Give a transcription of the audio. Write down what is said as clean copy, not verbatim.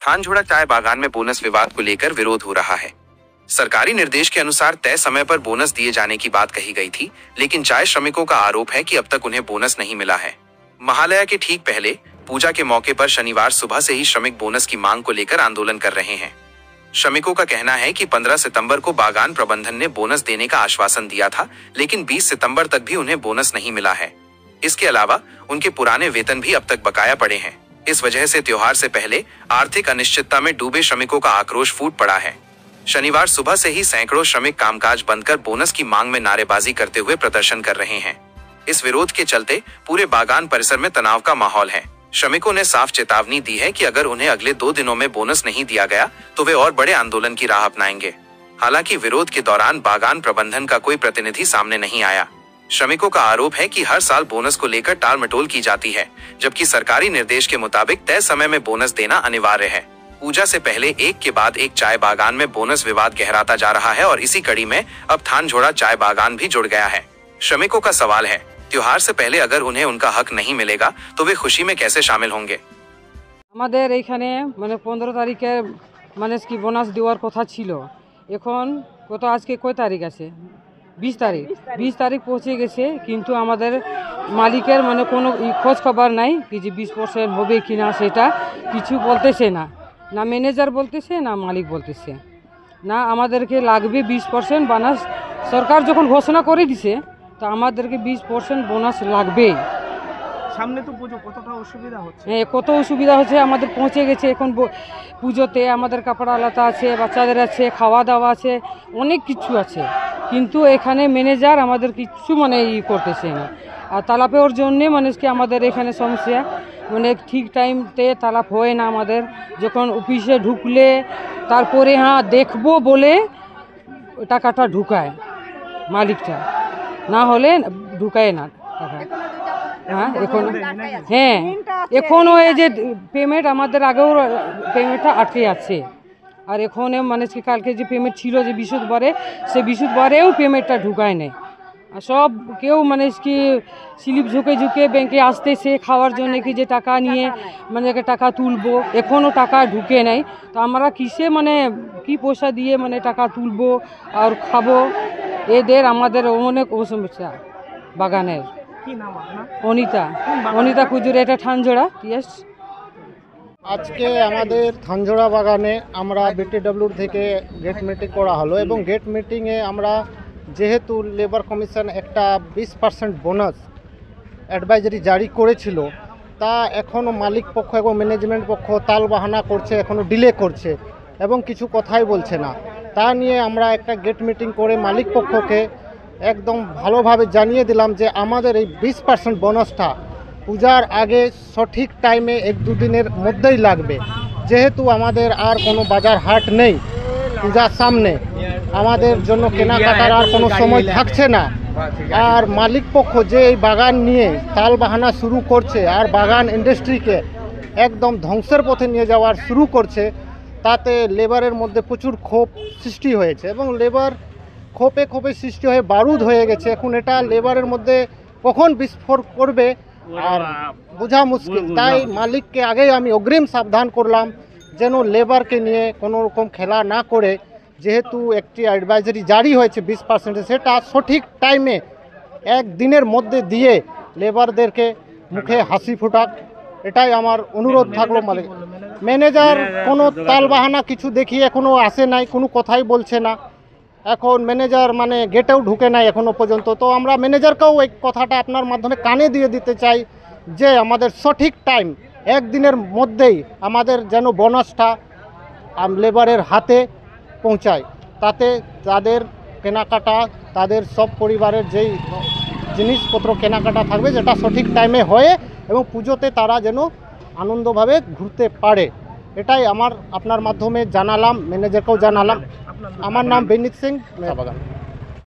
थानझोड़ा चाय बागान में बोनस विवाद को लेकर विरोध हो रहा है। सरकारी निर्देश के अनुसार तय समय पर बोनस दिए जाने की बात कही गई थी, लेकिन चाय श्रमिकों का आरोप है कि अब तक उन्हें बोनस नहीं मिला है। महालया के ठीक पहले पूजा के मौके पर शनिवार सुबह से ही श्रमिक बोनस की मांग को लेकर आंदोलन कर रहे हैं। श्रमिकों का कहना है कि 15 सितंबर को बागान प्रबंधन ने बोनस देने का आश्वासन दिया था, लेकिन 20 सितंबर तक भी उन्हें बोनस नहीं मिला है। इसके अलावा उनके पुराने वेतन भी अब तक बकाया पड़े हैं। इस वजह से त्योहार से पहले आर्थिक अनिश्चितता में डूबे श्रमिकों का आक्रोश फूट पड़ा है। शनिवार सुबह से ही सैकड़ों श्रमिक कामकाज बंद कर बोनस की मांग में नारेबाजी करते हुए प्रदर्शन कर रहे हैं। इस विरोध के चलते पूरे बागान परिसर में तनाव का माहौल है। श्रमिकों ने साफ चेतावनी दी है कि अगर उन्हें अगले 2 दिनों में बोनस नहीं दिया गया तो वे और बड़े आंदोलन की राह अपनाएंगे। हालांकि विरोध के दौरान बागान प्रबंधन का कोई प्रतिनिधि सामने नहीं आया। श्रमिकों का आरोप है कि हर साल बोनस को लेकर टाल मटोल की जाती है, जबकि सरकारी निर्देश के मुताबिक तय समय में बोनस देना अनिवार्य है। पूजा से पहले एक के बाद एक चाय बागान में बोनस विवाद गहराता जा रहा है और इसी कड़ी में अब थानझोड़ा चाय बागान भी जुड़ गया है। श्रमिकों का सवाल है, त्योहार से पहले अगर उन्हें उनका हक नहीं मिलेगा तो वे खुशी में कैसे शामिल होंगे। আমাদের এইখানে মানে 15 তারিখে মানে কি বোনাস দেওয়ার কথা ছিল। এখন কত আজকে কয় তারিখ আছে? 20 তারিখ। 20 তারিখ পৌঁছে গেছে, কিন্তু আমাদের মালিকের মানে কোনো খোঁজ খবর নাই কি যে 20% হবে কিনা, সেটা কিছু বলতেছে না। না ম্যানেজার বলতেছে, না মালিক বলতেছে। না আমাদেরকে লাগবে 20% বোনাস। সরকার যখন ঘোষণা করে দিছে তো আমাদেরকে 20% বোনাস লাগবে। সামনে তো পুজো, কতটা অসুবিধা হচ্ছে? হ্যাঁ, কত অসুবিধা হচ্ছে। আমাদের পৌঁছে গেছে এখন পুজোতে, আমাদের কাপড় আলাদা আছে, বাচ্চাদের আছে, খাওয়া দাওয়া আছে, অনেক কিছু আছে, কিন্তু এখানে ম্যানেজার আমাদের কিছু মানে করতেছে না। আর তালাপের জন্যে মানে কি আমাদের এখানে সমস্যা, মানে ঠিক টাইমতে তালাপ হয় না। আমাদের যখন অফিসে ঢুকলে তারপরে হ্যাঁ দেখবো বলে টাকাটা ঢুকায় মালিকটা, না হলে ঢুকায় না টাকা। হ্যাঁ এখন হ্যাঁ এখনও এই যে পেমেন্ট আমাদের আগেও পেমেন্টটা আটকে আছে। আর এখন মানে কি কালকে যে পেমেন্ট ছিল যে বৃহস্পতিবারে, সে বৃহস্পতিবারেও পেমেন্টটা ঢুকায় নেই। আর সব কেউ মানে কি স্লিপ ঝুঁকে ঝুঁকে ব্যাংকে আসতেছে খাওয়ার জন্য কি যে টাকা নিয়ে মানে টাকা তুলবো, এখনও টাকা ঢুকে নেই। তো আমরা কিসে মানে কি পয়সা দিয়ে মানে টাকা তুলবো আর খাবো, এদের আমাদের অনেক সমস্যা। বাগানের অনিতা কুজুর, এটা থানঝোড়া। ইয়েস, আজকে আমাদের থানঝোড়া বাগানে আমরা বিটিডব্লিউর থেকে গেট মিটিং করা হলো এবং গেট মিটিংয়ে আমরা যেহেতু লেবার কমিশন একটা 20% বোনাস অ্যাডভাইজারি জারি করেছিল, তা এখনও মালিক পক্ষ এবং ম্যানেজমেন্ট পক্ষ তাল বাহানা করছে, এখনও ডিলে করছে এবং কিছু কথাই বলছে না। তা নিয়ে আমরা একটা গেট মিটিং করে মালিক পক্ষকে একদম ভালোভাবে জানিয়ে দিলাম যে আমাদের এই 20% বোনাসটা পূজার আগে সঠিক টাইমে 1-2 দিনের মধ্যেই লাগবে। যেহেতু আমাদের আর কোনো বাজার হাট নেই, পূজার সামনে আমাদের জন্য কেনাকাটার আর কোনো সময় থাকছে না। আর মালিক পক্ষ যে এই বাগান নিয়ে তাল বাহানা শুরু করছে আর বাগান ইন্ডাস্ট্রিকে একদম ধ্বংসের পথে নিয়ে যাওয়ার শুরু করছে, তাতে লেবারের মধ্যে প্রচুর ক্ষোভ সৃষ্টি হয়েছে এবং লেবার ক্ষোভে ক্ষোভে সৃষ্টি হয়ে বারুদ হয়ে গেছে। এখন এটা লেবারের মধ্যে কখন বিস্ফোরণ করবে আর বোঝা মুশকিল। তাই মালিককে আগেই আমি অগ্রিম সাবধান করলাম যেন লেবারকে নিয়ে কোনো রকম খেলা না করে, যেহেতু একটি অ্যাডভাইজারি জারি হয়েছে 20%, সেটা সঠিক টাইমে 1 দিনের মধ্যে দিয়ে লেবারদেরকে মুখে হাসি ফুটাক, এটাই আমার অনুরোধ থাকলো। মালিক ম্যানেজার কোনো তালবাহানা কিছু দেখিয়ে এখনও আসে নাই, কোনো কথাই বলছে না। এখন ম্যানেজার মানে গেটেও ঢুকে নাই এখনও পর্যন্ত। তো আমরা ম্যানেজারকেও এই কথাটা আপনার মাধ্যমে কানে দিয়ে দিতে চাই যে আমাদের সঠিক টাইম 1 দিনের মধ্যেই আমাদের যেন বোনাসটা লেবারের হাতে পৌঁছায়, তাতে তাদের কেনাকাটা, তাদের সব পরিবারের যেই জিনিসপত্র কেনাকাটা থাকবে যেটা সঠিক টাইমে হয়ে এবং পুজোতে তারা যেন আনন্দভাবে ঘুরতে পারে, এটাই আপনার মাধ্যমে জানালাম, ম্যানেজারকেও জানালাম। আমার নাম বিনীত সিং, চা বাগান।